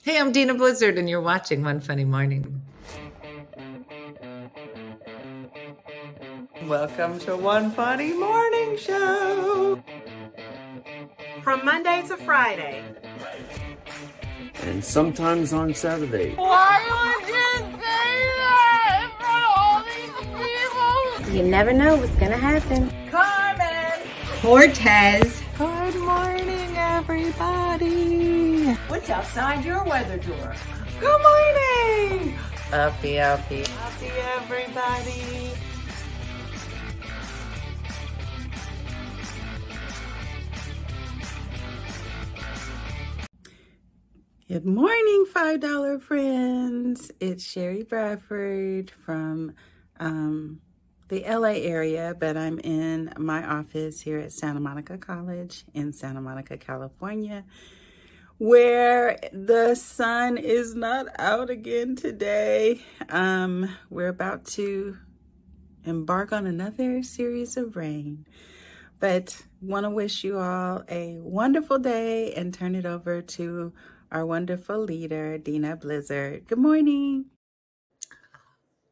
Hey, I'm Dina Blizzard, and you're watching One Funny Morning. Welcome to One Funny Morning Show. From Monday to Friday. And sometimes on Saturday. Why would you say that in front of all these people? You never know what's gonna happen. Carmen. Cortez. Good morning, everybody. What's outside your weather drawer? Good morning. Uppie, everybody. Good morning, $5 friends. It's Sherry Bradford from the LA area, but I'm in my office here at Santa Monica College in Santa Monica, California, where the sun is not out again today. We're about to embark on another series of rain, but want to wish you all a wonderful day and turn it over to our wonderful leader, Dina Blizzard. Good morning.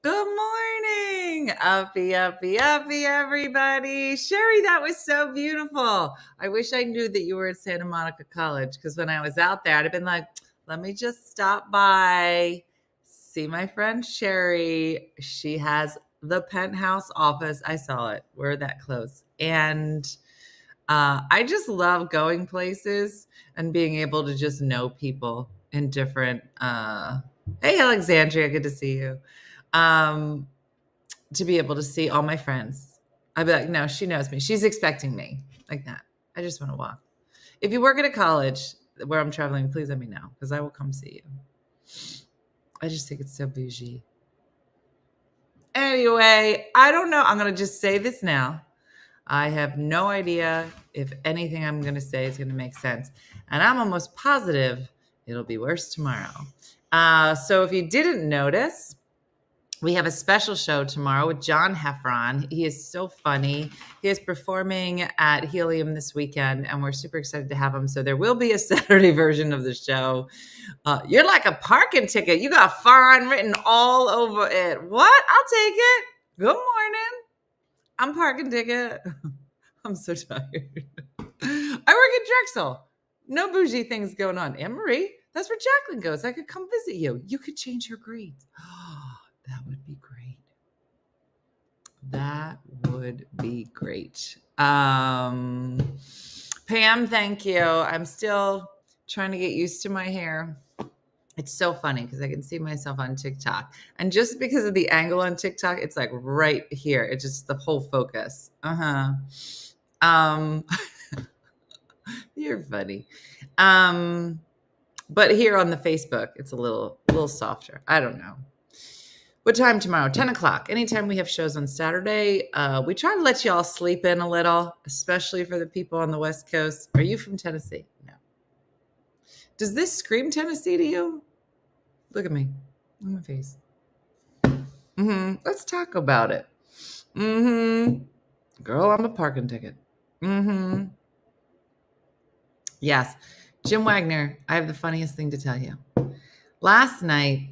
Good morning. Uppie, everybody. Sherry, that was so beautiful. I wish I knew that you were at Santa Monica College, because when I was out there, I'd have been like, let me just stop by, see my friend Sherry. She has the penthouse office. I saw it. We're that close. And I just love going places and being able to just know people in different, hey, Alexandria, good to see you. To be able to see all my friends. I'd be like, no, she knows me. She's expecting me, like that. I just want to walk. If you work at a college where I'm traveling, please let me know, because I will come see you. I just think it's so bougie. Anyway, I don't know. I'm going to just say this now. I have no idea if anything I'm going to say is going to make sense. And I'm almost positive it'll be worse tomorrow. So if you didn't notice, we have a special show tomorrow with John Heffron. He is so funny. He is performing at Helium this weekend, and we're super excited to have him. So there will be a Saturday version of the show. You're like a parking ticket. You got fun written all over it. What? I'll take it. Good morning. I'm parking ticket. I'm so tired. I work at Drexel. No bougie things going on. Anne-Marie, that's where Jacqueline goes. I could come visit you. You could change your grades. That would be great. That would be great. Pam, thank you. I'm still trying to get used to my hair. It's so funny because I can see myself on TikTok. And just because of the angle on TikTok, it's like right here. It's just the whole focus. You're funny. But here on the Facebook, it's a little softer. I don't know. What time tomorrow? 10 o'clock. Anytime we have shows on Saturday, we try to let you all sleep in a little, especially for the people on the West Coast. Are you from Tennessee? No. Does this scream Tennessee to you? Look at me. Look at my face. Let's talk about it. Girl, I'm a parking ticket. Yes. Jim Wagner, I have the funniest thing to tell you. Last night,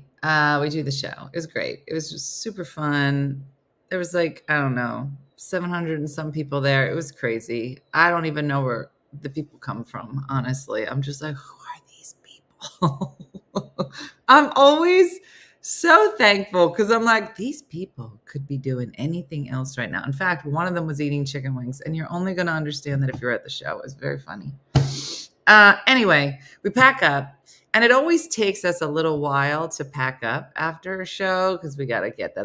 we do the show. It was great. It was just super fun. There was like, I don't know, 700 and some people there. It was crazy. I don't even know where the people come from, honestly. I'm just like, who are these people? I'm always so thankful because I'm like, these people could be doing anything else right now. In fact, one of them was eating chicken wings, and you're only going to understand that if you're at the show. It was very funny. Anyway, we pack up. And it always takes us a little while to pack up after a show because we got to get the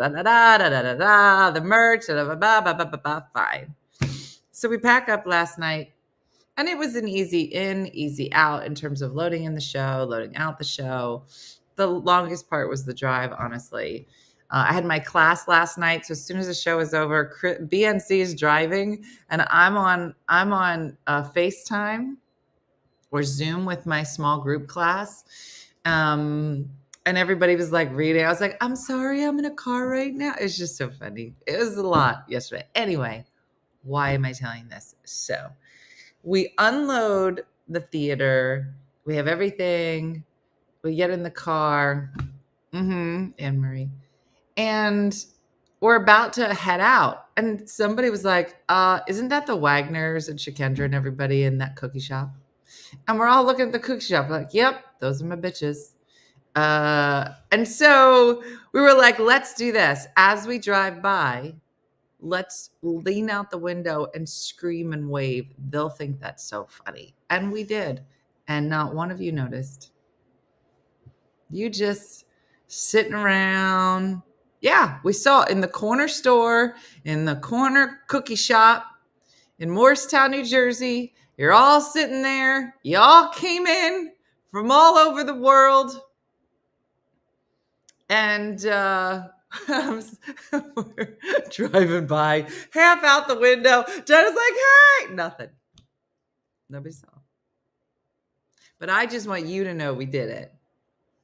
merch, fine. So we pack up last night, and it was an easy in, easy out in terms of loading in the show, loading out the show. The longest part was the drive, honestly. I had my class last night, so as soon as the show was over, BNC is driving, and I'm on FaceTime or Zoom with my small group class. And everybody was like reading. I was like, I'm sorry, I'm in a car right now. It's just so funny. It was a lot yesterday. Anyway, why am I telling this? So we unload the theater. We have everything. We get in the car. Anne-Marie. And we're about to head out. And somebody was like, isn't that the Wagners and Shakendra and everybody in that cookie shop? And we're all looking at the cookie shop like, yep, those are my bitches. And so we were like, let's do this. As we drive by, let's lean out the window and scream and wave. They'll think that's so funny. And we did. And not one of you noticed. You just sitting around. Yeah, we saw in the corner store, in the corner cookie shop in Morristown, New Jersey. You're all sitting there. Y'all came in from all over the world. And we're driving by, half out the window. Jenna's like, hey, nothing. Nobody saw. But I just want you to know we did it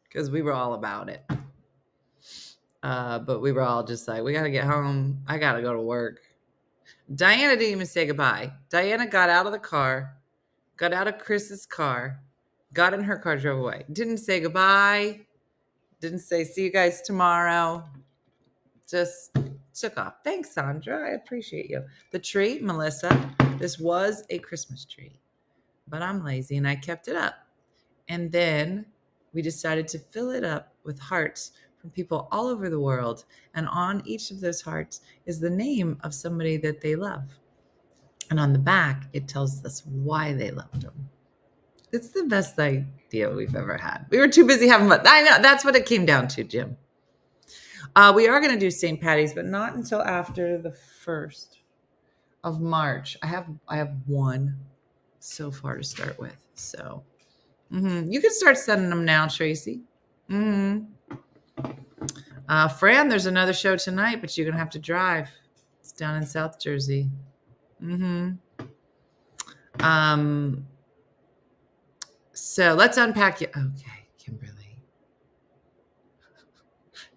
because we were all about it. But we were all just like, we got to get home. I got to go to work. Diana didn't even say goodbye. Diana got out of the car, got out of Chris's car, got in her car, drove away. Didn't say goodbye. Didn't say, see you guys tomorrow. Just took off. Thanks, Sandra. I appreciate you. The tree, Melissa, this was a Christmas tree, but I'm lazy and I kept it up. And then we decided to fill it up with hearts from people all over the world. And on each of those hearts is the name of somebody that they love. And on the back, it tells us why they loved them. It's the best idea we've ever had. We were too busy having fun. I know, that's what it came down to, Jim. We are going to do St. Patty's, but not until after the 1st of March. I have one so far to start with. So you can start sending them now, Tracy. Fran, there's another show tonight, but you're going to have to drive. It's down in South Jersey. So let's unpack you. Okay,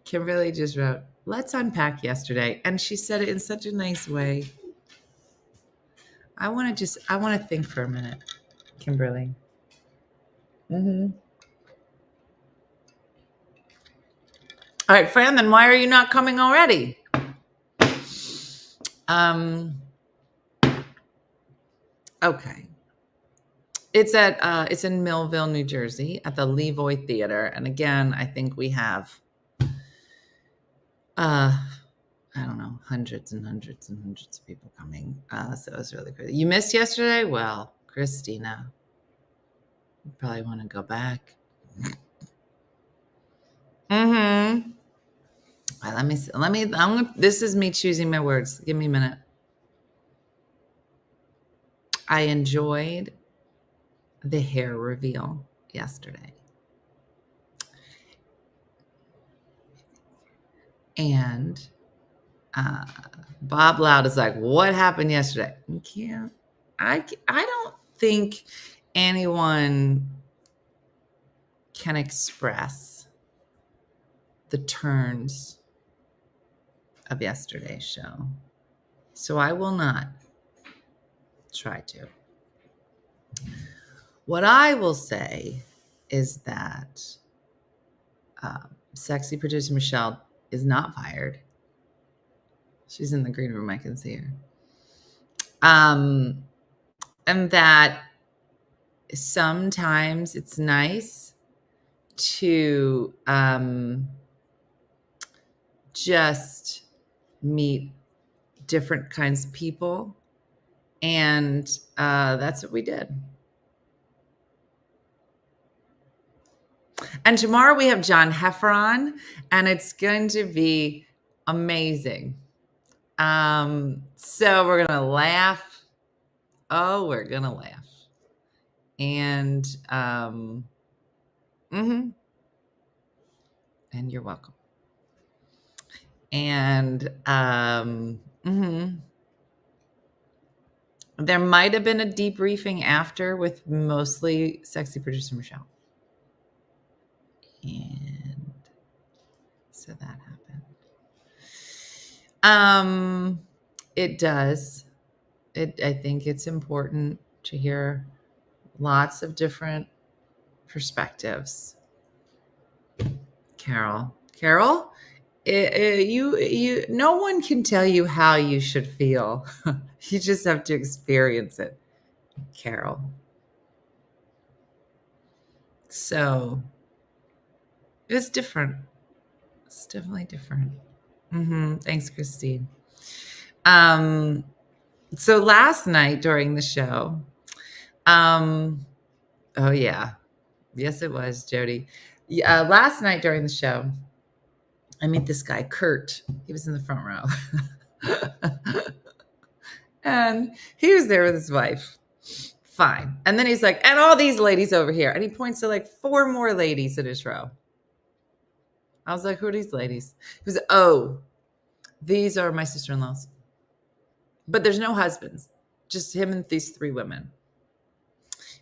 Kimberly just wrote, let's unpack yesterday. And she said it in such a nice way. I want to think for a minute, Kimberly. All right, Fran, then why are you not coming already? Okay. It's in Millville, New Jersey at the Levoy Theater. And again, I think we have, I don't know, hundreds and hundreds and hundreds of people coming. So it was really crazy. You missed yesterday? Well, Christina, you probably want to go back. Let me see. This is me choosing my words. Give me a minute. I enjoyed the hair reveal yesterday. And Bob Loud is like, what happened yesterday? I don't think anyone can express the turns of yesterday's show. So I will not try to. What I will say is that sexy producer Michelle is not fired. She's in the green room. I can see her. And that sometimes it's nice to just meet different kinds of people. And that's what we did. And tomorrow we have John Heffron, and it's going to be amazing. So we're going to laugh. Oh, we're going to laugh. And, and you're welcome. And, there might have been a debriefing after with mostly sexy producer Michelle. And so that happened. It does. I think it's important to hear lots of different perspectives. Carol. Carol, no one can tell you how you should feel. You just have to experience it, Carol. So it's different. It's definitely different. Thanks, Christine. So last night during the show, oh yeah, yes it was, Jody. Last night during the show, I meet this guy, Kurt. He was in the front row. And he was there with his wife. Fine. And then he's like, and all these ladies over here. And he points to like 4 more ladies in his row. I was like, who are these ladies? He was, oh, these are my sister-in-laws. But there's no husbands, just him and these 3 women.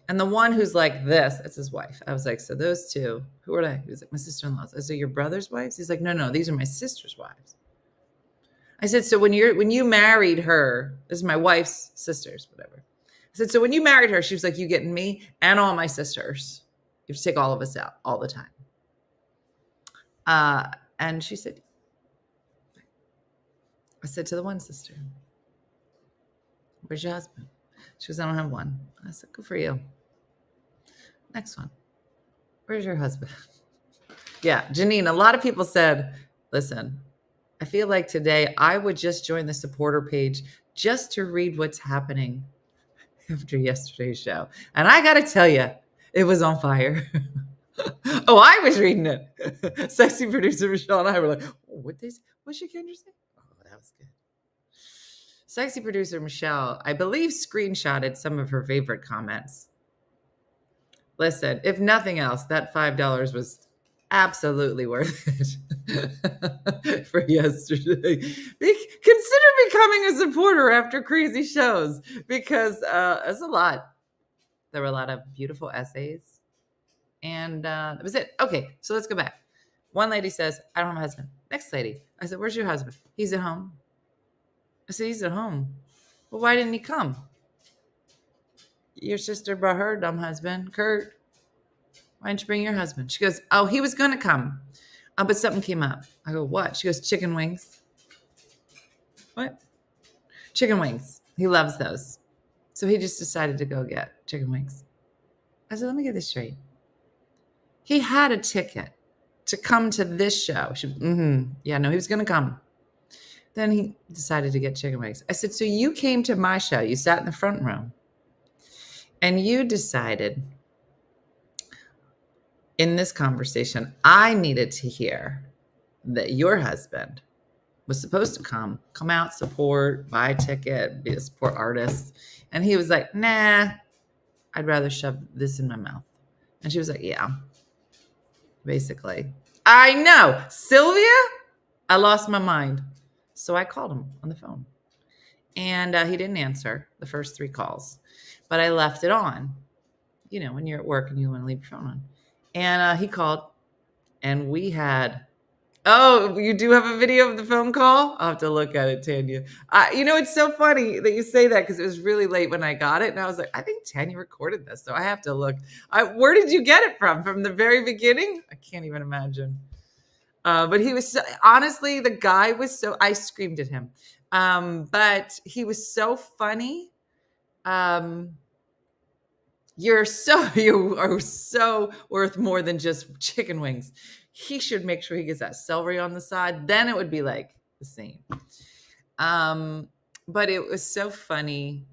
And the one who's like this, that's his wife. I was like, so those 2, who are they? He was like, my sister-in-laws. I said, your brother's wives? He's like, no, these are my sister's wives. I said, so when you married her, this is my wife's sisters, whatever. I said, so when you married her, she was like, you getting me and all my sisters. You have to take all of us out all the time. And she said, I said to the one sister, where's your husband? She goes, I don't have one. I said, good for you. Next one. Where's your husband? Yeah, Janine, a lot of people said, listen, I feel like today I would just join the supporter page just to read what's happening after yesterday's show. And I got to tell you, it was on fire. Oh, I was reading it. Sexy producer Michelle and I were like, oh, what'd she Kendra say? Oh, that was good. Sexy producer Michelle, I believe, screenshotted some of her favorite comments. Listen, if nothing else, that $5 was absolutely worth it for yesterday. Consider becoming a supporter after crazy shows because it's a lot. There were a lot of beautiful essays. And that was it. Okay, so let's go back. One lady says, I don't have a husband. Next lady, I said, where's your husband? He's at home. I said, he's at home. Well, why didn't he come? Your sister brought her dumb husband, Kurt. Why didn't you bring your husband? She goes, oh, he was going to come. But something came up. I go, what? She goes, chicken wings. What? Chicken wings. He loves those. So he just decided to go get chicken wings. I said, let me get this straight. He had a ticket to come to this show. She, yeah, no, he was going to come. Then he decided to get chicken wings. I said, so you came to my show. You sat in the front row. And you decided in this conversation, I needed to hear that your husband was supposed to come out, support, buy a ticket, be a support artist. And he was like, nah, I'd rather shove this in my mouth. And she was like, yeah, basically. I know. Sylvia, I lost my mind. So I called him on the phone. And he didn't answer the first 3 calls. But I left it on. You know, when you're at work and you want to leave your phone on. And he called. And we had... Oh, you do have a video of the phone call? I'll have to look at it, Tanya. You know, it's so funny that you say that because it was really late when I got it. And I was like, I think Tanya recorded this. So I have to look. Where did you get it from? From the very beginning? I can't even imagine. But he was, honestly, the guy was so, I screamed at him. But he was so funny. You are so worth more than just chicken wings. He should make sure he gets that celery on the side. Then it would be like the same. But it was so funny.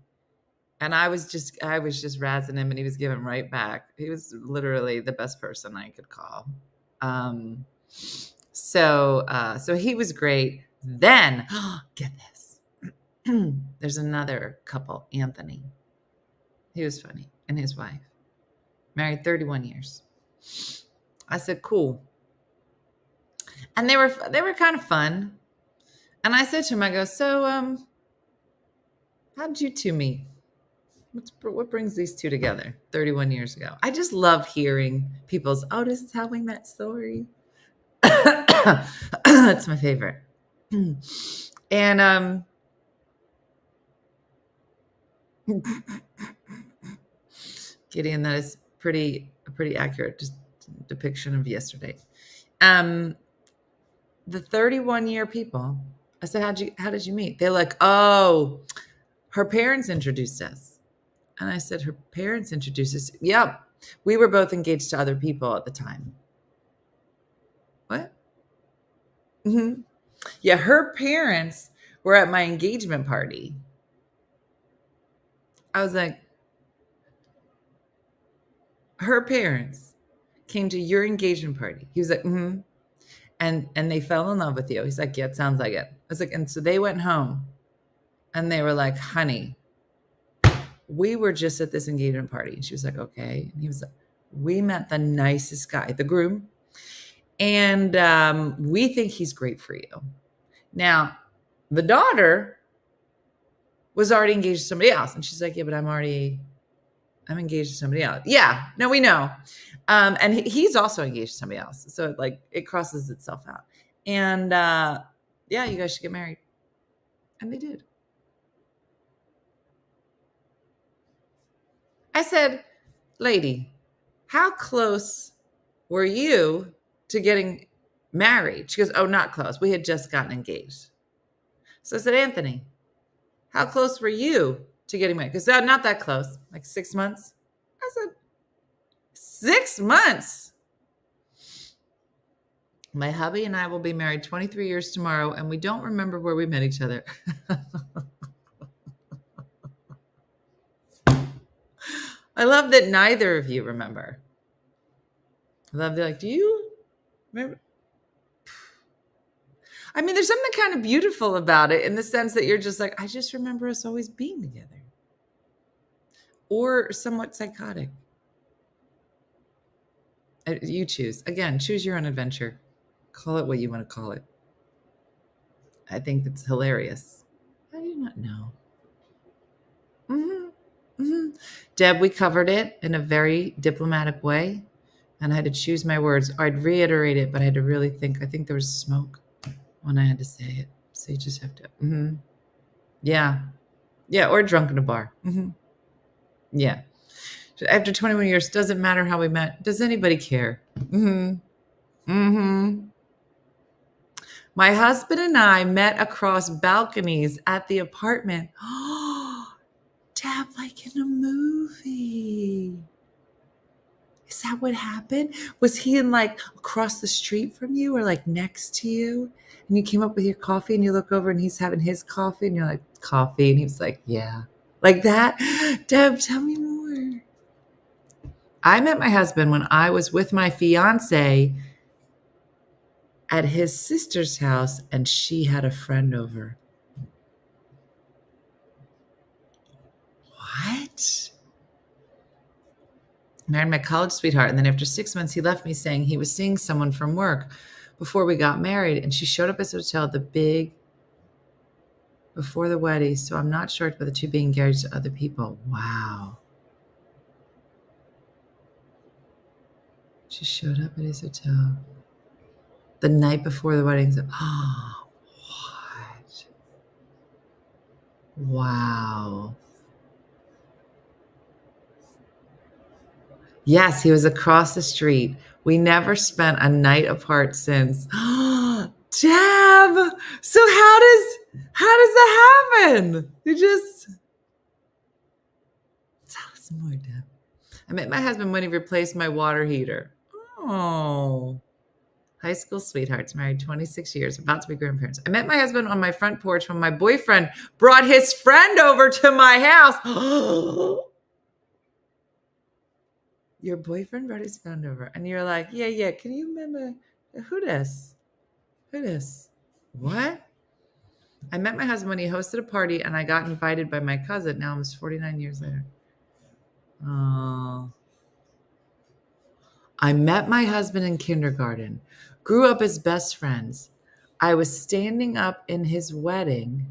And I was just razzing him and he was giving right back. He was literally the best person I could call. So he was great. Then, get this. There's another couple, Anthony. He was funny. And his wife. Married 31 years. I said, cool. And they were kind of fun. And I said to him, I go, so how did you 2 meet? What brings these 2 together 31 years ago? I just love hearing people's, oh, this is how we met story. That's my favorite. And Gideon, that is a pretty accurate depiction of yesterday. The 31-year people, I said, how did you meet? They're like, oh, her parents introduced us. And I said, her parents introduced us? Yep. We were both engaged to other people at the time. What? Mm-hmm. Yeah, her parents were at my engagement party. I was like, her parents came to your engagement party. He was like, mm-hmm. And they fell in love with you. He's like, yeah, it sounds like it. I was like, and so they went home and they were like, honey, we were just at this engagement party. And she was like, okay. And he was like, we met the nicest guy, the groom. And we think he's great for you. Now, the daughter was already engaged to somebody else. And she's like, yeah, but I'm engaged to somebody else. Yeah, no, we know. And he's also engaged to somebody else. So it crosses itself out. And yeah, you guys should get married. And they did. I said, lady, how close were you to getting married? She goes, oh, not close. We had just gotten engaged. So I said, Anthony, how close were you to getting married? Because not that close, like 6 months. I said, 6 months? My hubby and I will be married 23 years tomorrow, and we don't remember where we met each other. I love that neither of you remember. I love they're like, do you remember? I mean, there's something kind of beautiful about it in the sense that you're just like, I just remember us always being together. Or somewhat psychotic. You choose. Again, choose your own adventure. Call it what you want to call it. I think that's hilarious. How do you not know? Mm-hmm. Mm-hmm. Deb, we covered it in a very diplomatic way. And I had to choose my words. Or I'd reiterate it, but I had to really think. I think there was smoke when I had to say it. So you just have to. Mm-hmm. Yeah. Yeah, or drunk in a bar. Mm-hmm. Yeah. After 21 years, doesn't matter how we met. Does anybody care? Mm-hmm. Mm-hmm. My husband and I met across balconies at the apartment. Oh, Deb, like in a movie. Is that what happened? Was he in across the street from you or next to you? And you came up with your coffee and you look over and he's having his coffee and you're like, coffee? And he was like, yeah. Like that? Deb, tell me more. I met my husband when I was with my fiance at his sister's house and she had a friend over. What? Married my college sweetheart. And then after 6 months, he left me saying he was seeing someone from work before we got married. And she showed up at the hotel before the wedding. So I'm not sure about the two being engaged to other people. Wow. She showed up at his hotel the night before the wedding. Oh, what? Wow. Yes, he was across the street. We never spent a night apart since. Deb! So how does that happen? You just tell us more, Deb. I met my husband when he replaced my water heater. Oh. High school sweethearts, married 26 years, about to be grandparents. I met my husband on my front porch when my boyfriend brought his friend over to my house. Your boyfriend brought his friend over. And you're like, yeah. Can you remember? Who this? What? I met my husband when he hosted a party and I got invited by my cousin. Now almost 49 years later. Oh. I met my husband in kindergarten, grew up as best friends. I was standing up in his wedding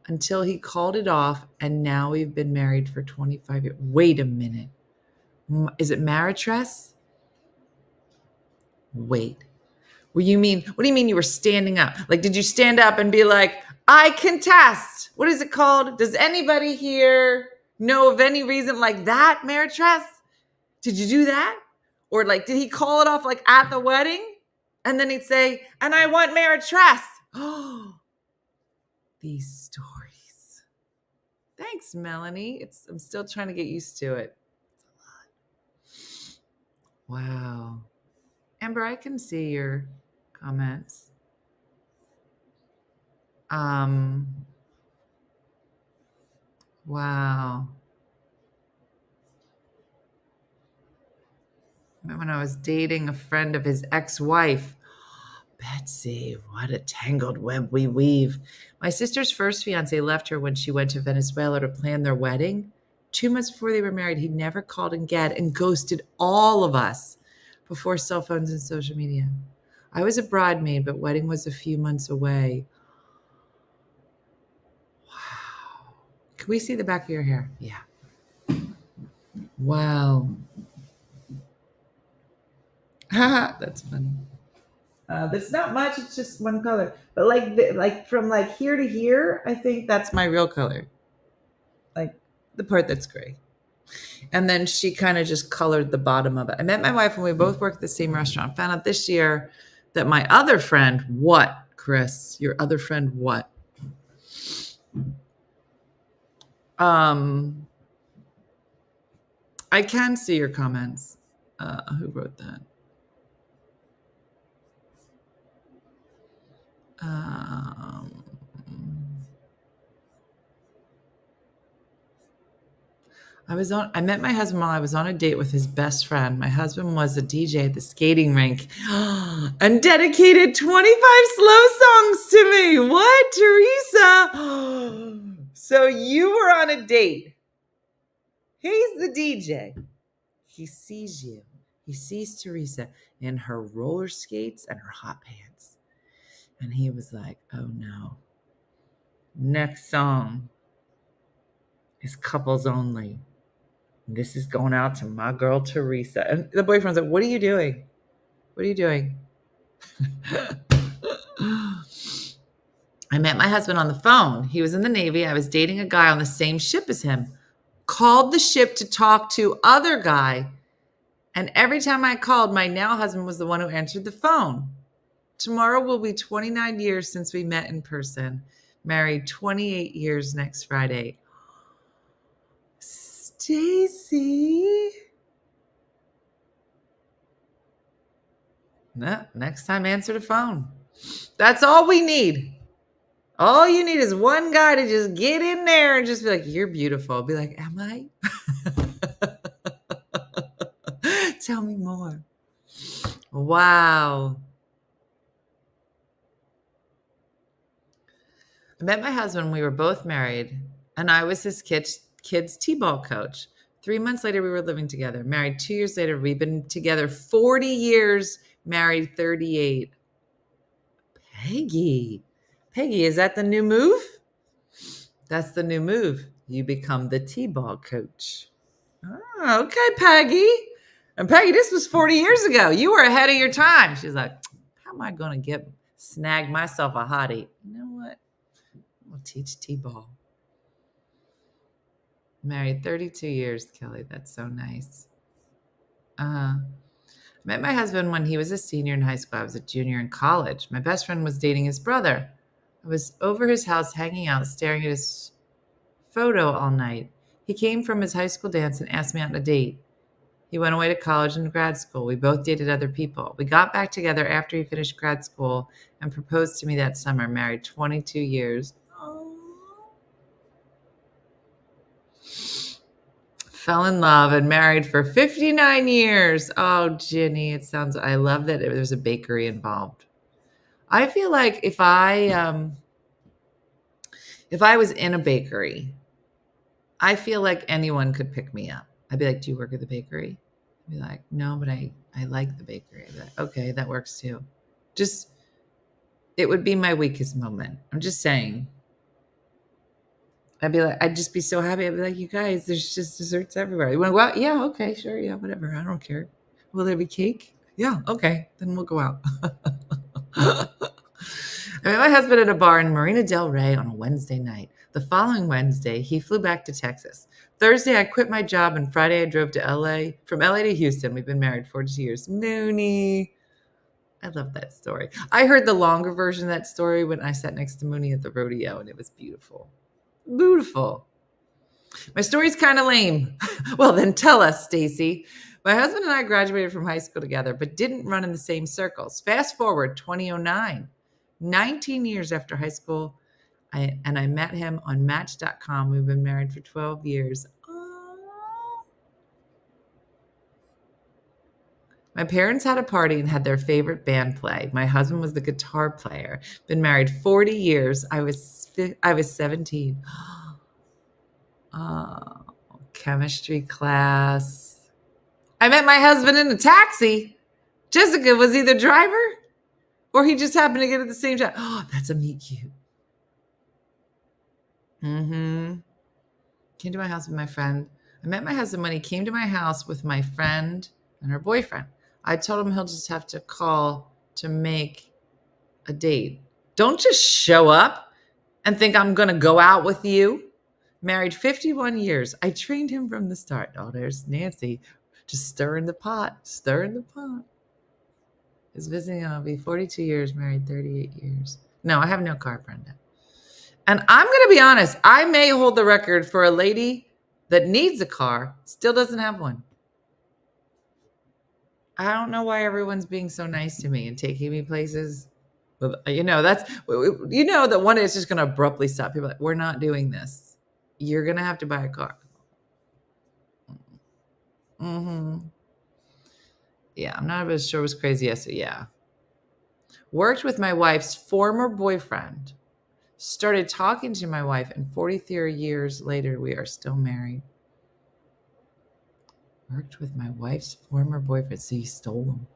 until he called it off, and now we've been married for 25 years. Wait a minute. Is it Maritress? Wait. What do you mean you were standing up? Did you stand up and be like, I contest? What is it called? Does anybody here know of any reason like that, Maritress? Did you do that? Or did he call it off at the wedding? And then he'd say, and I want Maritress. Oh, these stories. Thanks, Melanie. I'm still trying to get used to it. Wow. Amber, I can see your comments. Wow. When I was dating a friend of his ex-wife. Betsy, what a tangled web we weave. My sister's first fiance left her when she went to Venezuela to plan their wedding. 2 months before they were married, he never called again and ghosted all of us before cell phones and social media. I was a bridesmaid, but wedding was a few months away. Wow. Can we see the back of your hair? Yeah. Wow. That's funny. There's not much. It's just one color. But like from like here to here, I think that's my real color. Like the part that's gray. And then she kind of just colored the bottom of it. I met my wife when we both worked at the same restaurant. Found out this year that my other friend, what, Chris? Your other friend, what? I can see your comments. Who wrote that? I met my husband while I was on a date with his best friend. My husband was a DJ at the skating rink and dedicated 25 slow songs to me. What, Teresa? So you were on a date. He's the DJ. He sees you. He sees Teresa in her roller skates and her hot pants. And he was like, oh no. Next song is couples only. This is going out to my girl, Teresa. And the boyfriend's like, what are you doing? What are you doing? I met my husband on the phone. He was in the Navy. I was dating a guy on the same ship as him. Called the ship to talk to other guy. And every time I called, my now husband was the one who answered the phone. Tomorrow will be 29 years since we met in person. Married 28 years next Friday. Stacy. No, next time answer the phone. That's all we need. All you need is one guy to just get in there and just be like, you're beautiful. Be like, am I? Tell me more. Wow. I met my husband when we were both married, and I was his kids' t-ball coach. 3 months later, we were living together. Married 2 years later, we've been together 40 years, married 38. Peggy, is that the new move? That's the new move. You become the t-ball coach. Oh, okay, Peggy. And Peggy, this was 40 years ago. You were ahead of your time. She's like, how am I going to snag myself a hottie? You know what? I'll teach t-ball. Married 32 years, Kelly. That's so nice. Met my husband when he was a senior in high school. I was a junior in college. My best friend was dating his brother. I was over his house hanging out, staring at his photo all night. He came from his high school dance and asked me out on a date. He went away to college and grad school. We both dated other people. We got back together after he finished grad school and proposed to me that summer. Married 22 years. Fell in love and married for 59 years. Oh, Ginny, I love that there's a bakery involved. I feel like if I was in a bakery, I feel like anyone could pick me up. I'd be like, do you work at the bakery? I'd be like, no, but I like the bakery. I'd be like, okay, that works too. It would be my weakest moment. I'm just saying. I'd just be so happy. I'd be like, you guys, there's just desserts everywhere. You want to go out? Yeah, okay, sure. Yeah, whatever. I don't care. Will there be cake? Yeah, okay. Then we'll go out. I met my husband at a bar in Marina Del Rey on a Wednesday night. The following Wednesday, he flew back to Texas. Thursday, I quit my job, and Friday, I drove to LA, from LA to Houston. We've been married 42 years. Mooney. I love that story. I heard the longer version of that story when I sat next to Mooney at the rodeo, and it was beautiful. Beautiful. My story's kind of lame. Well, then tell us, Stacy. My husband and I graduated from high school together, but didn't run in the same circles. Fast forward 2009, 19 years after high school, I met him on Match.com. We've been married for 12 years. Aww. My parents had a party and had their favorite band play. My husband was the guitar player. Been married 40 years. I was 17. Oh, chemistry class. I met my husband in a taxi. Jessica was either driver or he just happened to get at the same time. Oh, that's a meet cute. Came to my house with my friend. I met my husband when he came to my house with my friend and her boyfriend. I told him he'll just have to call to make a date. Don't just show up and think I'm going to go out with you. Married 51 years. I trained him from the start. Oh, there's Nancy. Just stirring the pot. Stirring the pot. Is visiting. I'll be 42 years, married 38 years. No, I have no car, Brenda. And I'm going to be honest. I may hold the record for a lady that needs a car, still doesn't have one. I don't know why everyone's being so nice to me and taking me places. But, that one day it's just going to abruptly stop. People are like, we're not doing this. You're going to have to buy a car. Yeah, I'm not as sure it was crazy yesterday. Yeah. Worked with my wife's former boyfriend. Started talking to my wife, and 43 years later, we are still married. Worked with my wife's former boyfriend, so he stole him.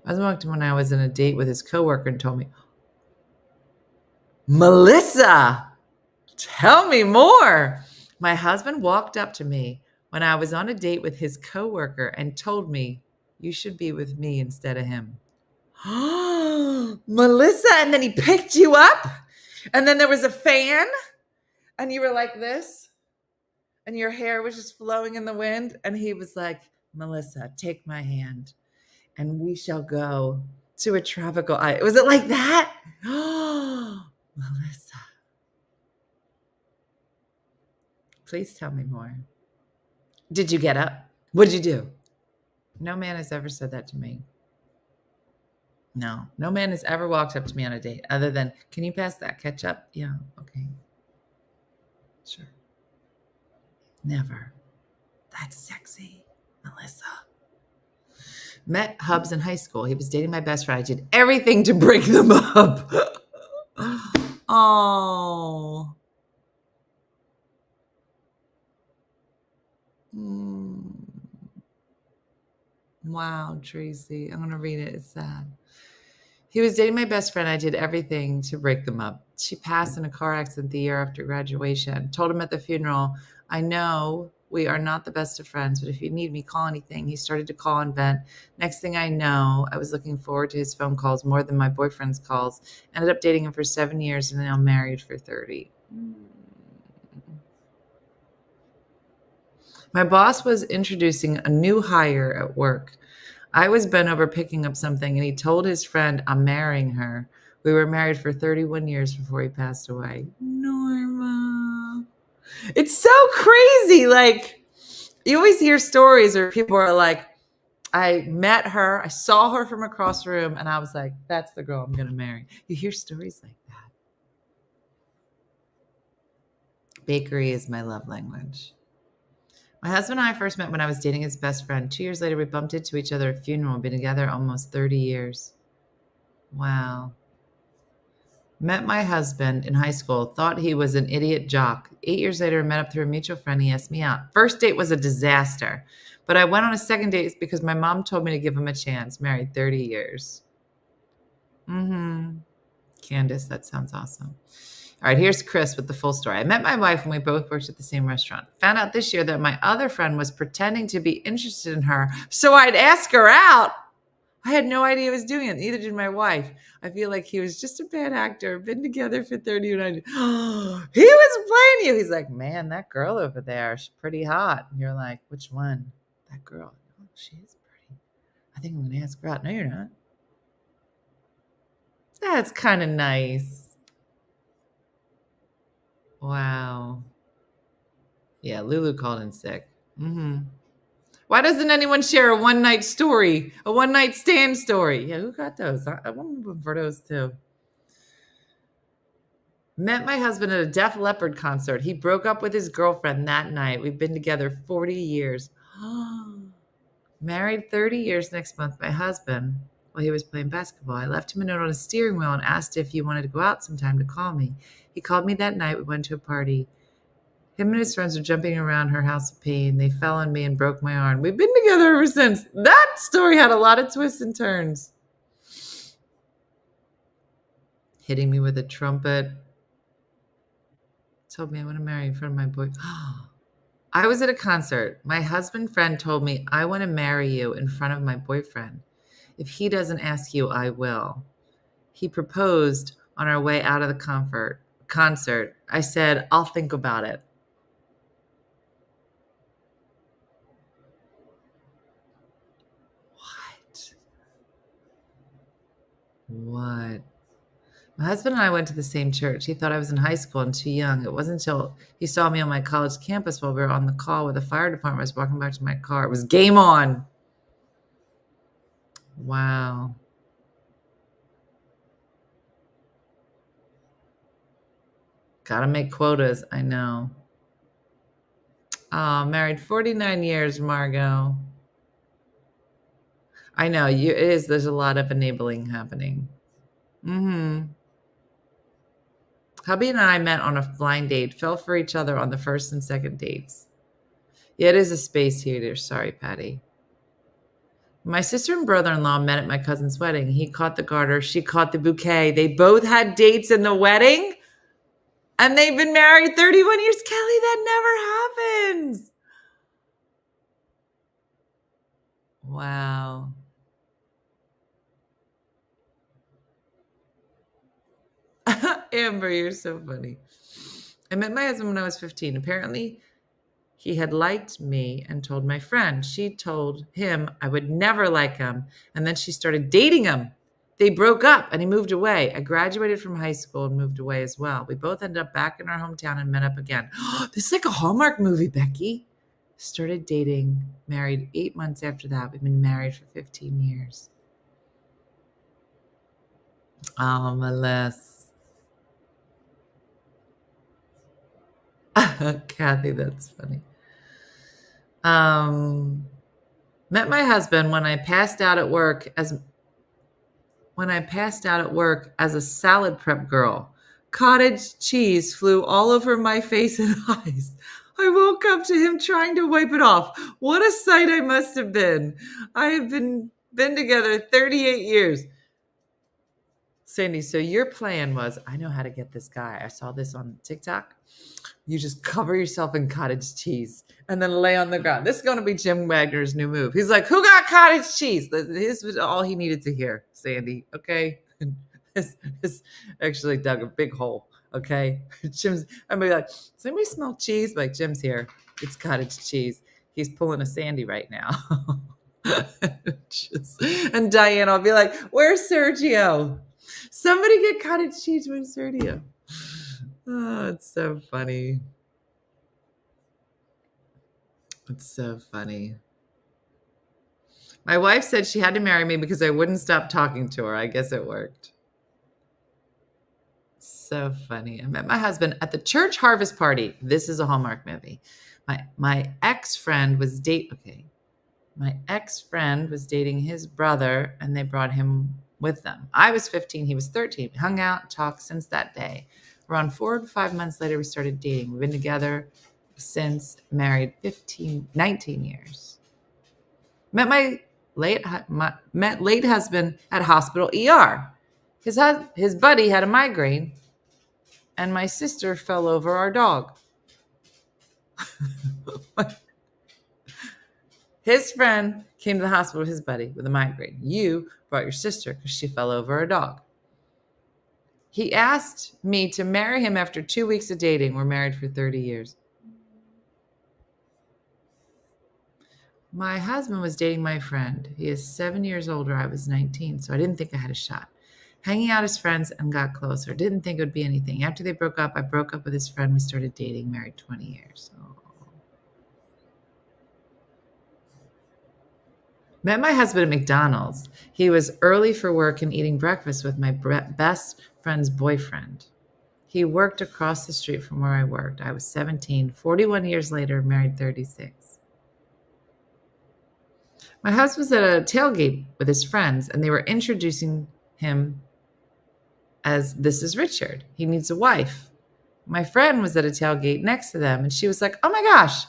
My husband walked in when I was on a date with his coworker and told me, Melissa, tell me more. My husband walked up to me when I was on a date with his coworker and told me, you should be with me instead of him. Melissa, and then he picked you up, and then there was a fan, and you were like this, and your hair was just flowing in the wind, and he was like, Melissa, take my hand, and we shall go to a tropical island. Was it like that? Oh, Melissa. Please tell me more. Did you get up? What did you do? No man has ever said that to me. No man has ever walked up to me on a date other than, can you pass that ketchup? Yeah, okay. Sure. Never. That's sexy, Melissa. Met Hubs in high school. He was dating my best friend. I did everything to break them up. Oh. Wow, Tracy. I'm going to read it. It's sad. He was dating my best friend. I did everything to break them up. She passed in a car accident the year after graduation. Told him at the funeral, I know we are not the best of friends, but if you need me, call anything. He started to call and vent. Next thing I know, I was looking forward to his phone calls more than my boyfriend's calls. Ended up dating him for 7 years and now married for 30. My boss was introducing a new hire at work. I was bent over picking up something, and he told his friend, I'm marrying her. We were married for 31 years before he passed away. Norma. It's so crazy. Like, you always hear stories where people are like, I met her, I saw her from across the room, and I was like, that's the girl I'm going to marry. You hear stories like that. Bakery is my love language. My husband and I first met when I was dating his best friend. 2 years later, we bumped into each other at a funeral. We've been together almost 30 years. Wow. Met my husband in high school. Thought he was an idiot jock. 8 years later, met up through a mutual friend. He asked me out. First date was a disaster. But I went on a second date because my mom told me to give him a chance. Married 30 years. Candace, that sounds awesome. All right, here's Chris with the full story. I met my wife when we both worked at the same restaurant. Found out this year that my other friend was pretending to be interested in her, so I'd ask her out. I had no idea he was doing it. Neither did my wife. I feel like he was just a bad actor. Been together for 30 and he was playing you. He's like, man, that girl over there, she's pretty hot. And you're like, which one? That girl. Oh, she is pretty. I think I'm going to ask her out. No, you're not. That's kind of nice. Wow. Yeah, Lulu called in sick. Why doesn't anyone share a one-night story, a one-night stand story? Yeah, who got those? I want them for those too. Met my husband at a Def Leppard concert. He broke up with his girlfriend that night. We've been together 40 years. Married 30 years next month. My husband, while he was playing basketball, I left him a note on his steering wheel and asked if he wanted to go out sometime to call me. He called me that night. We went to a party. Him and his friends were jumping around her house of pain. They fell on me and broke my arm. We've been together ever since. That story had a lot of twists and turns. Hitting me with a trumpet. Told me I want to marry in front of my boy. I was at a concert. My husband friend told me, I want to marry you in front of my boyfriend. If he doesn't ask you, I will. He proposed on our way out of the concert. I said, I'll think about it. What? My husband and I went to the same church. He thought I was in high school and too young. It wasn't until he saw me on my college campus while we were on the call with the fire department. I was walking back to my car. It was game on. Wow. Gotta make quotas. I know. Oh, married 49 years, Margot. I know. It is. There's a lot of enabling happening. Hubby and I met on a blind date, fell for each other on the first and second dates. Yeah, it is a space heater. Sorry, Patty. My sister and brother-in-law met at my cousin's wedding. He caught the garter. She caught the bouquet. They both had dates in the wedding, and they've been married 31 years. Kelly, that never happens. Wow. Amber, you're so funny. I met my husband when I was 15. Apparently, he had liked me and told my friend. She told him I would never like him, and then she started dating him. They broke up, and he moved away. I graduated from high school and moved away as well. We both ended up back in our hometown and met up again. This is like a Hallmark movie, Becky. Started dating, married 8 months after that. We've been married for 15 years. Oh, Melissa. Kathy, that's funny. Met my husband when I passed out at work as a salad prep girl. Cottage cheese flew all over my face and eyes. I woke up to him trying to wipe it off. What a sight I must have been. I have been together 38 years. Sandy, so your plan was, I know how to get this guy. I saw this on TikTok. You just cover yourself in cottage cheese and then lay on the ground. This is going to be Jim Wagner's new move. He's like, who got cottage cheese? This was all he needed to hear, Sandy. Okay. This actually dug a big hole. Okay. Jim's, I'm like, does anybody smell cheese? Like, Jim's here. It's cottage cheese. He's pulling a Sandy right now. And Diane, I'll be like, where's Sergio? Somebody get cottage cheese with Sergio. Oh, it's so funny. It's so funny. My wife said she had to marry me because I wouldn't stop talking to her. I guess it worked. So funny. I met my husband at the church harvest party. This is a Hallmark movie. My ex-friend was My ex-friend was dating his brother, and they brought him with them. I was 15. He was 13. We hung out, talked since that day. Around 4 to 5 months later, we started dating. We've been together since, married 19 years. Met my late husband at hospital ER. His buddy had a migraine, and my sister fell over our dog. His friend came to the hospital with his buddy with a migraine. You brought your sister because she fell over a dog. He asked me to marry him after 2 weeks of dating. We're married for 30 years. My husband was dating my friend. He is 7 years older. I was 19, so I didn't think I had a shot. hanging out as friends and got closer. Didn't think it would be anything. After they broke up, I broke up with his friend. We started dating, married 20 years. Oh. Met my husband at McDonald's. He was early for work and eating breakfast with my best friend's boyfriend. He worked across the street from where I worked. I was 17. 41 years later, married 36. My husband was at a tailgate with his friends, and they were introducing him as, "This is Richard. He needs a wife." My friend was at a tailgate next to them, and she was like, "Oh my gosh,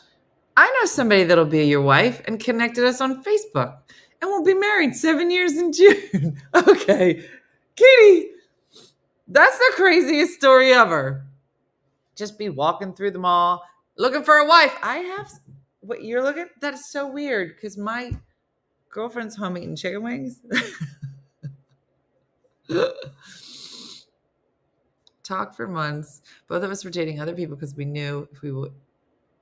I know somebody that'll be your wife," and connected us on Facebook. And we'll be married 7 years in June. Okay. Katie, that's the craziest story ever. Just be walking through the mall looking for a wife. I have what you're looking? That is so weird because my girlfriend's home eating chicken wings. Talked for months. Both of us were dating other people because we knew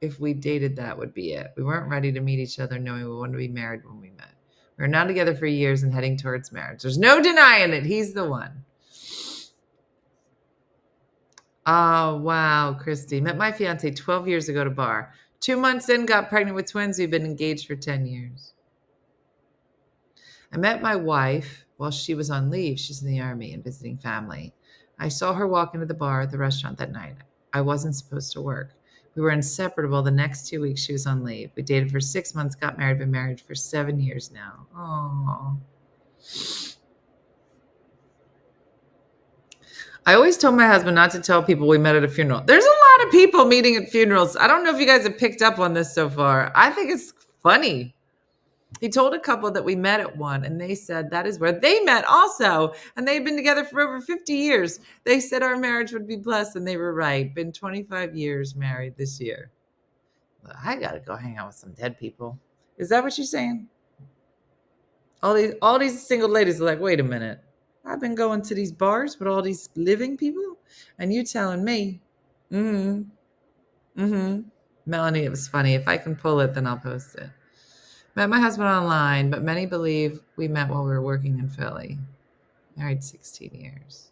if we dated, that would be it. We weren't ready to meet each other, knowing we wanted to be married when we met. We were now together for years and heading towards marriage. There's no denying it. He's the one. Oh, wow, Christy. Met my fiance 12 years ago at a bar. 2 months in, got pregnant with twins. We've been engaged for 10 years. I met my wife while she was on leave. She's in the Army and visiting family. I saw her walk into the bar at the restaurant that night. I wasn't supposed to work. We were inseparable. The next 2 weeks she was on leave. We dated for 6 months, got married, been married for 7 years now. Oh. I always told my husband not to tell people we met at a funeral. There's a lot of people meeting at funerals. I don't know if you guys have picked up on this so far. I think it's funny. He told a couple that we met at one, and they said that is where they met also. And they've been together for over 50 years. They said our marriage would be blessed, and they were right. Been 25 years married this year. But I got to go hang out with some dead people. Is that what you're saying? All these single ladies are like, wait a minute. I've been going to these bars with all these living people, and you telling me, Melanie, it was funny. If I can pull it, then I'll post it. Met my husband online, but many believe we met while we were working in Philly. Married 16 years.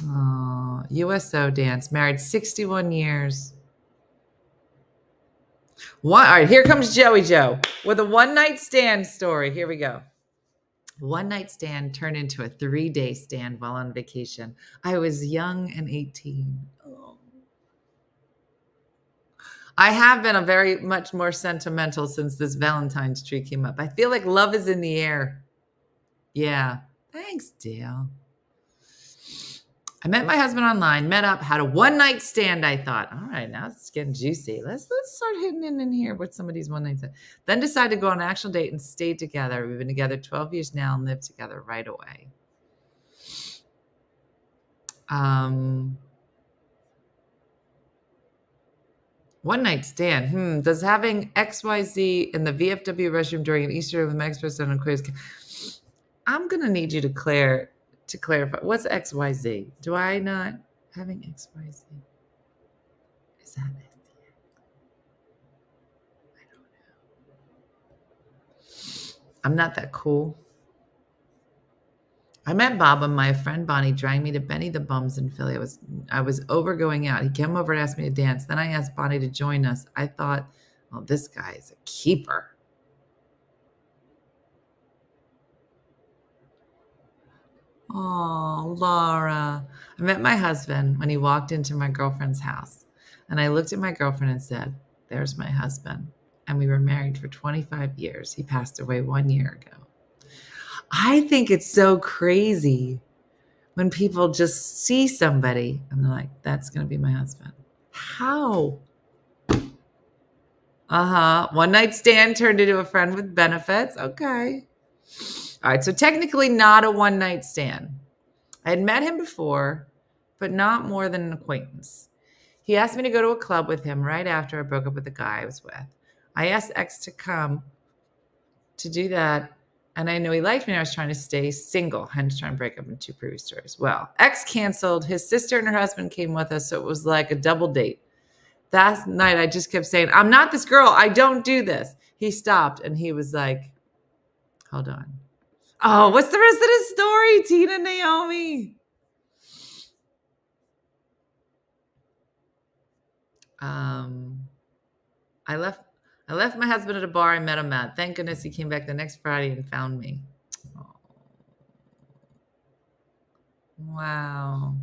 Oh, USO dance. Married 61 years. All right, here comes Joey Joe with a one-night stand story. Here we go. One-night stand turned into a 3-day stand while on vacation. I was young and 18. Oh. I have been a very much more sentimental since this Valentine's tree came up. I feel like love is in the air. Yeah. Thanks, Dale. I met my husband online, met up, had a one-night stand, I thought. All right, now it's getting juicy. Let's start hitting in here with some of these one-night stands. Then decided to go on an actual date and stayed together. We've been together 12 years now and lived together right away. One-night stand. Does having XYZ in the VFW restroom during an Easter with my ex-person on a cruise? I'm going to need you to clarify. What's XYZ? Do I not having XYZ? Is that it? I don't know. I'm not that cool. I met Bob and my friend Bonnie dragged me to Benny the Bums in Philly. I was over going out. He came over and asked me to dance. Then I asked Bonnie to join us. I thought, well, this guy is a keeper. Oh, Laura. I met my husband when he walked into my girlfriend's house. And I looked at my girlfriend and said, there's my husband. And we were married for 25 years. He passed away 1 year ago. I think it's so crazy when people just see somebody and they're like, that's going to be my husband. How? One night stand turned into a friend with benefits. Okay. All right. So technically not a one night stand. I had met him before, but not more than an acquaintance. He asked me to go to a club with him right after I broke up with the guy I was with. I asked X to come to do that. And I knew he liked me. And I was trying to stay single, hence trying to break up in 2 previous stories. Well, X canceled. His sister and her husband came with us. So it was like a double date. That night, I just kept saying, I'm not this girl. I don't do this. He stopped and he was like, hold on. Oh, what's the rest of the story, Tina and Naomi? I left my husband at a bar I met him at. Thank goodness he came back the next Friday and found me. Oh. Wow.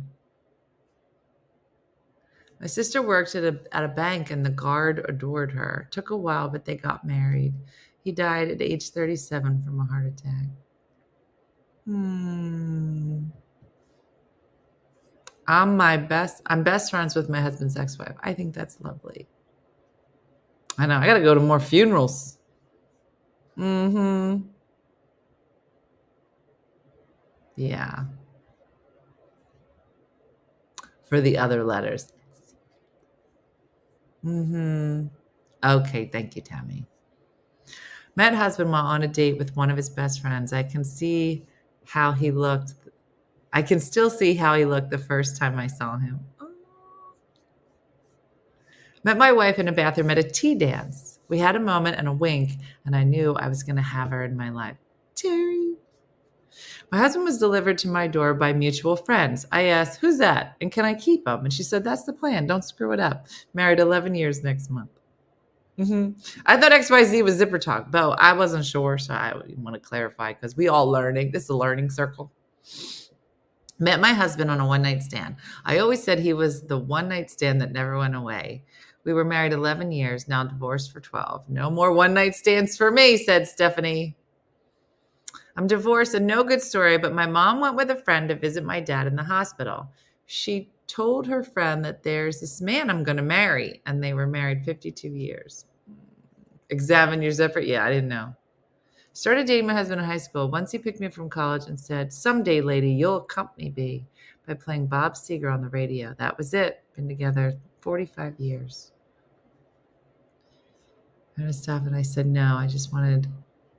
My sister worked at a bank and the guard adored her. Took a while, but they got married. He died at age 37 from a heart attack. I'm best friends with my husband's ex-wife. I think that's lovely. I know. I got to go to more funerals. Yeah. For the other letters. Okay. Thank you, Tammy. Met husband while on a date with one of his best friends. I can see how he looked. I can still see how he looked the first time I saw him. Met my wife in a bathroom at a tea dance. We had a moment and a wink, and I knew I was going to have her in my life. Terry. My husband was delivered to my door by mutual friends. I asked, who's that? And can I keep him? And she said, that's the plan. Don't screw it up. Married 11 years next month. I thought XYZ was zipper talk, but I wasn't sure, so I want to clarify because we all learning. This is a learning circle. Met my husband on a one-night stand. I always said he was the one-night stand that never went away. We were married 11 years, now divorced for 12. No more one-night stands for me, said Stephanie. I'm divorced and no good story, but my mom went with a friend to visit my dad in the hospital. She told her friend that there's this man I'm going to marry, and they were married 52 years. Examine your zipper. Yeah, I didn't know. Started dating my husband in high school. Once he picked me up from college and said, someday, lady, you'll accompany me by playing Bob Seger on the radio. That was it. Been together 45 years. I'm going to stop, and I said, no, I just wanted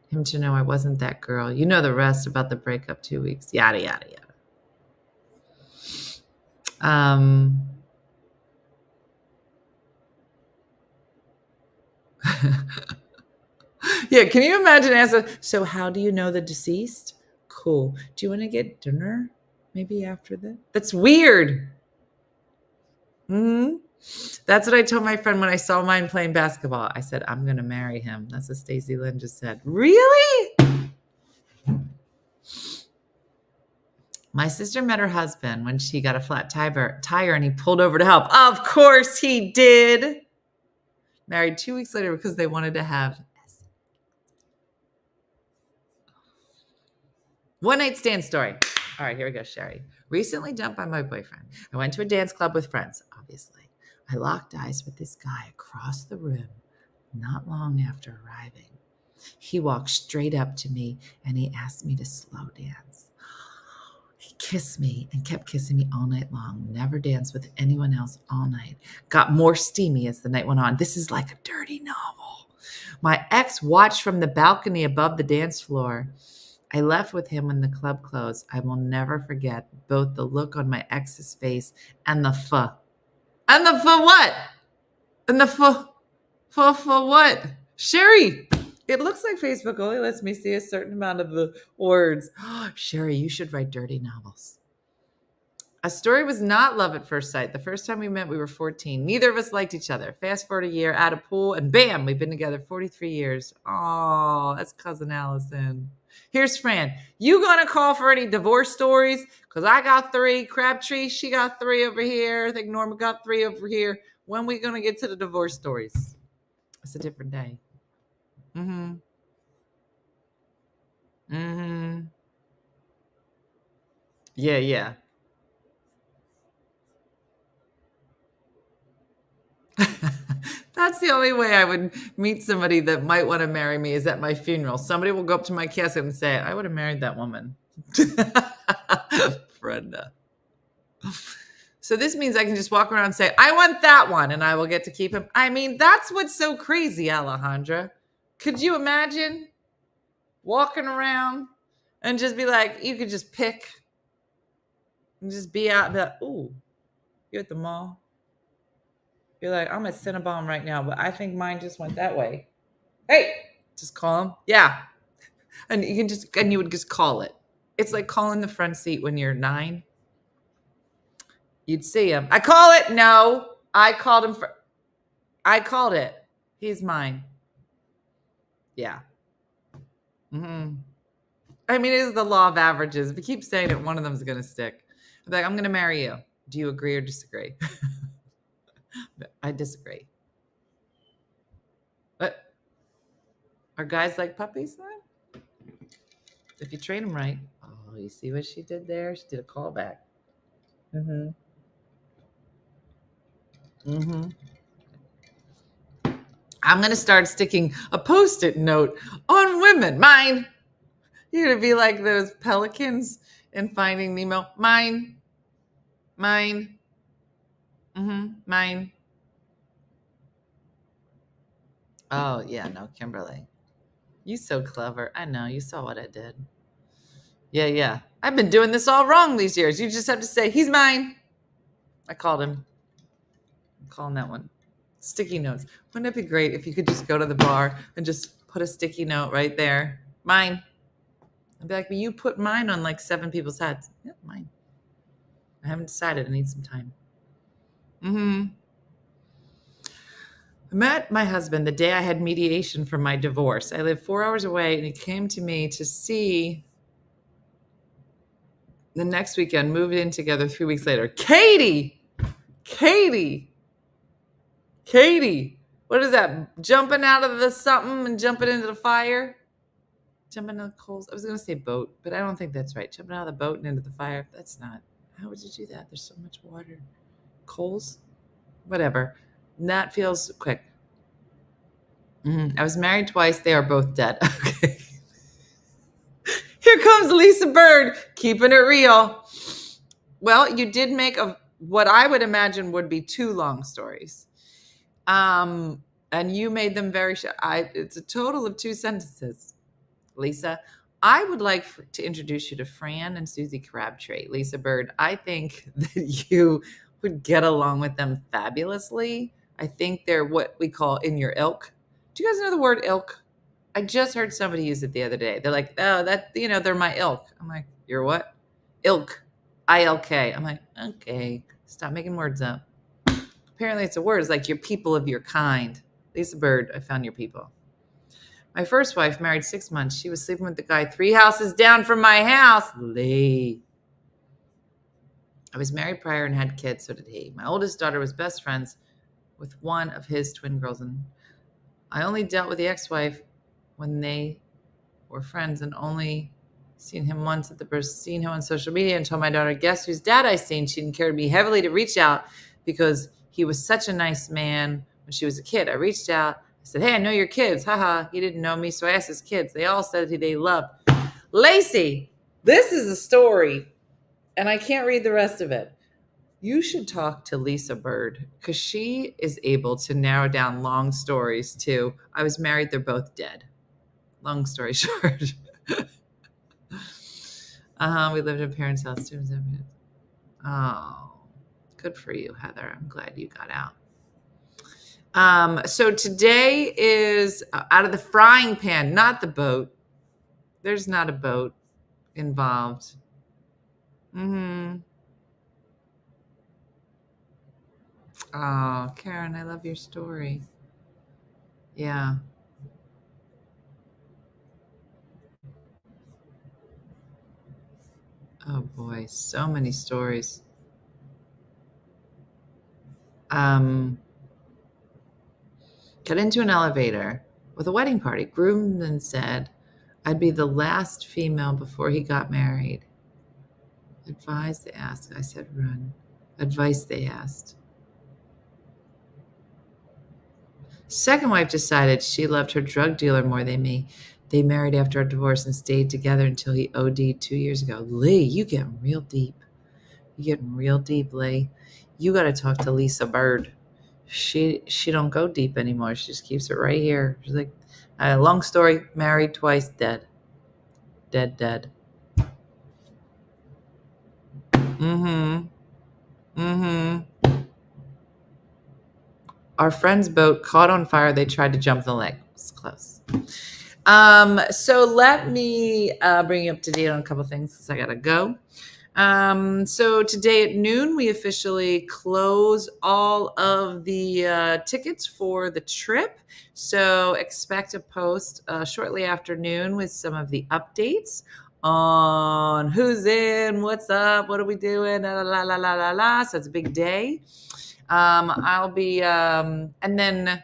him to know I wasn't that girl. You know the rest about the breakup 2 weeks. Yada, yada, yada. Yeah, can you imagine asking, so how do you know the deceased? Cool. Do you want to get dinner? Maybe after that? That's weird. That's what I told my friend when I saw mine playing basketball. I said, I'm going to marry him. That's what Stacey Lynn just said. Really? My sister met her husband when she got a flat tire and he pulled over to help. Of course he did. Married 2 weeks later because they wanted to have one night stand story. All right, here we go, Sherry. Recently dumped by my boyfriend. I went to a dance club with friends, obviously. I locked eyes with this guy across the room not long after arriving. He walked straight up to me and he asked me to slow dance. He kissed me and kept kissing me all night long. Never danced with anyone else all night. Got more steamy as the night went on. This is like a dirty novel. My ex watched from the balcony above the dance floor. I left with him when the club closed. I will never forget both the look on my ex's face and the pho. And the pho what? And the pho what? Sherry, it looks like Facebook only lets me see a certain amount of the words. Sherry, you should write dirty novels. A story was not love at first sight. The first time we met, we were 14. Neither of us liked each other. Fast forward a year, at a pool, and bam, we've been together 43 years. Oh, that's cousin Allison. Here's Fran. You gonna call for any divorce stories? Because I got 3. Crabtree, she got 3 over here. I think Norma got 3 over here. When we gonna get to the divorce stories? It's a different day. Yeah. That's the only way I would meet somebody that might want to marry me is at my funeral. Somebody will go up to my casket and say, I would have married that woman. Brenda. So this means I can just walk around and say, I want that one, and I will get to keep him. I mean, that's what's so crazy, Alejandra. Could you imagine walking around and just be like, you could just pick and just be out there. Ooh, you're at the mall. You're like, I'm at Cinnabon right now, but I think mine just went that way. Hey, just call him. Yeah. And you would just call it. It's like calling the front seat when you're 9. You'd see him. I call it. No, I called him I called it. He's mine. Yeah. Mm-hmm. I mean, it is the law of averages. If you keep saying it, one of them is going to stick. I'm like, I'm going to marry you. Do you agree or disagree? I disagree. But are guys like puppies? If you train them right. Oh, you see what she did there? She did a callback. Mm-hmm. Mm-hmm. I'm going to start sticking a Post-it note on women. Mine. You're going to be like those pelicans in Finding Nemo. Mine. Mine. Mm-hmm. Mine. Oh, yeah. No, Kimberly. You so clever. I know. You saw what I did. Yeah. I've been doing this all wrong these years. You just have to say, he's mine. I called him. I'm calling that one. Sticky notes. Wouldn't it be great if you could just go to the bar and just put a sticky note right there? Mine. I'd be like, well, you put mine on like 7 people's heads. Yeah, mine. I haven't decided. I need some time. Mm-hmm. I met my husband the day I had mediation for my divorce. I lived 4 hours away, and he came to me to see the next weekend, moved in together 3 weeks later. Katie! What is that? Jumping out of the something and jumping into the fire? Jumping into the coals? I was going to say boat, but I don't think that's right. Jumping out of the boat and into the fire. That's not. How would you do that? There's so much water. Coals? Whatever. And that feels quick. I was married twice. They are both dead. Okay. Here comes Lisa Bird, keeping it real. Well, you did make what I would imagine would be 2 long stories. And you made them very short. It's a total of 2 sentences. Lisa, I would like to introduce you to Fran and Susie Crabtree. Lisa Bird, I think that you would get along with them fabulously. I think they're what we call in your ilk. Do you guys know the word ilk? I just heard somebody use it the other day. They're like, oh, they're my ilk. I'm like, you're what? Ilk. I-L-K. I'm like, okay, stop making words up. Apparently it's a word. It's like your people of your kind. Lisa Bird, I found your people. My first wife, married 6 months. She was sleeping with the guy 3 houses down from my house. Lee. I was married prior and had kids, so did he. My oldest daughter was best friends with one of his twin girls. And I only dealt with the ex-wife when they were friends and only seen him once at the first, seen him on social media and told my daughter, guess whose dad I seen? She didn't care to me heavily to reach out because he was such a nice man when she was a kid. I reached out. I said, hey, I know your kids. Haha. He didn't know me. So I asked his kids. They all said they loved. Lacey, this is a story and I can't read the rest of it. You should talk to Lisa Bird because she is able to narrow down long stories too. I was married. They're both dead. Long story short. We lived in parents' house. Oh, good for you, Heather. I'm glad you got out. So today is out of the frying pan, not the boat. There's not a boat involved. Oh, Karen, I love your story. Yeah. Oh boy, so many stories. Got into an elevator with a wedding party. Groomsman said I'd be the last female before he got married. Advice they asked. I said run. Advice they asked. Second wife decided she loved her drug dealer more than me. They married after a divorce and stayed together until he OD'd 2 years ago. Lee, you getting real deep. You're getting real deep, Lee. You got to talk to Lisa Bird. She don't go deep anymore. She just keeps it right here. She's like, long story, married twice, dead. Dead. Our friend's boat caught on fire. They tried to jump the lake. It's close. So let me bring you up to date on a couple things because I gotta go. So today at noon, we officially close all of the tickets for the trip. So expect a post shortly after noon with some of the updates on who's in, what's up, what are we doing, la la la la la la. So it's a big day. I'll be, and then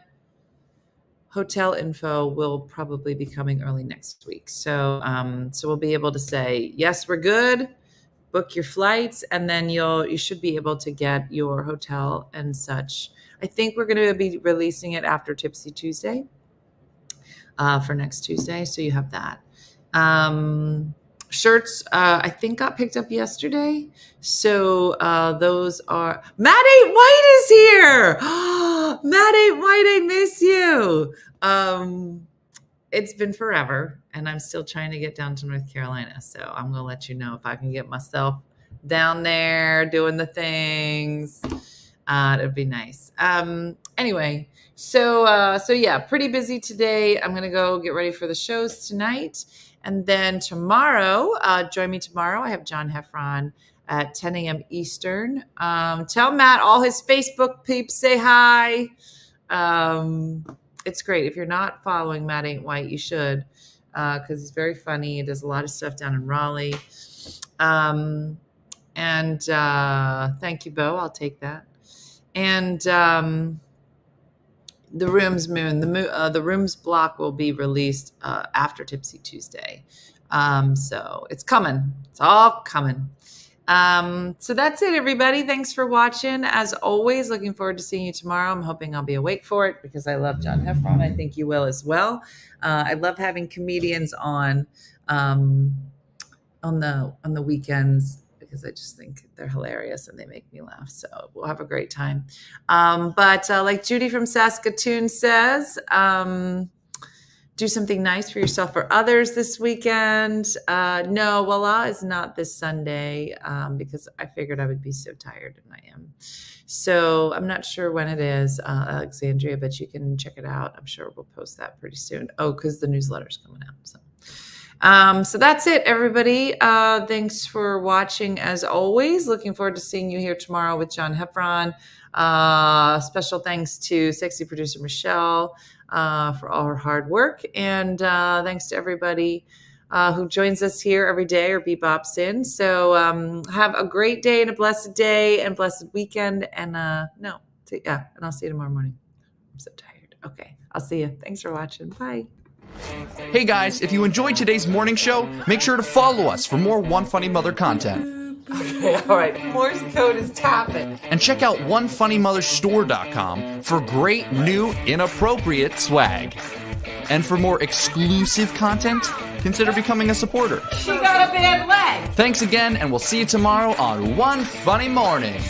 hotel info will probably be coming early next week. So, so we'll be able to say, yes, we're good. Book your flights, and then you should be able to get your hotel and such. I think we're going to be releasing it after Tipsy Tuesday for next Tuesday. So you have that. Shirts, I think got picked up yesterday. So those are, Matt 8 White is here. Matt 8 White, I miss you. It's been forever, and I'm still trying to get down to North Carolina. So I'm going to let you know if I can get myself down there doing the things. It'd be nice. Anyway, so yeah, pretty busy today. I'm going to go get ready for the shows tonight. And then tomorrow, join me tomorrow. I have John Heffron at 10 a.m. Eastern. Tell Matt, all his Facebook peeps, say hi. It's great. If you're not following Matt Ain't White, you should, because he's very funny. He does a lot of stuff down in Raleigh. And thank you, Bo. I'll take that. And the Rooms Moon, the Rooms block will be released after Tipsy Tuesday. So it's coming. It's all coming. So that's it, everybody. Thanks for watching. As always, looking forward to seeing you tomorrow. I'm hoping I'll be awake for it because I love John Heffron. I think you will as well. I love having comedians on the weekends because I just think they're hilarious and they make me laugh. So we'll have a great time. But like Judy from Saskatoon says, do something nice for yourself or others this weekend. No, Walla is not this Sunday because I figured I would be so tired, and I am. So I'm not sure when it is, Alexandria, but you can check it out. I'm sure we'll post that pretty soon. Oh, because the newsletter's coming out. So that's it, everybody. Thanks for watching as always. Looking forward to seeing you here tomorrow with John Heffron. Special thanks to sexy producer Michelle for all her hard work. And thanks to everybody who joins us here every day or bebops in. So have a great day and a blessed day and blessed weekend. And and I'll see you tomorrow morning. I'm so tired. Okay, I'll see you. Thanks for watching. Bye. Hey guys, if you enjoyed today's morning show, make sure to follow us for more One Funny Mother content. Okay, all right. Morse code is tapping. And check out OneFunnyMotherStore.com for great new inappropriate swag. And for more exclusive content, consider becoming a supporter. She got a bad leg. Thanks again, and we'll see you tomorrow on One Funny Morning.